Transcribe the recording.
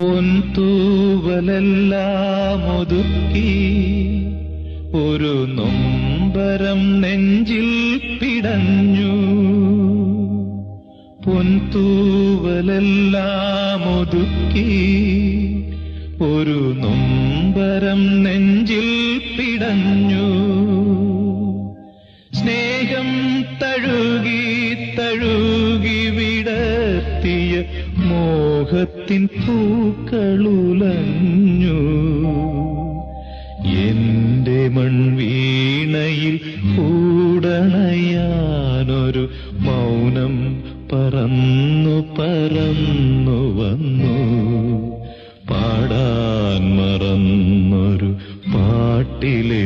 പൊൻതൂവലെല്ലാം ഒതുക്കി ഒരു നൊമ്പരം നെഞ്ചിൽ പിടഞ്ഞു. പൊൻതൂവലെല്ലാം ഒതുക്കി ഒരു നൊമ്പരം നെഞ്ചിൽ പിടഞ്ഞു. സ്നേഹം തഴുകി തഴുകി വിടർത്തിയ മോഹത്തിൻ പൂക്കളുലഞ്ഞു. എന്റെ മൺവീണയിൽ കൂടണയാനൊരു മൗനം പറന്നു പറന്നു വന്നു. പാടാൻ മറന്നൊരു പാട്ടിലെ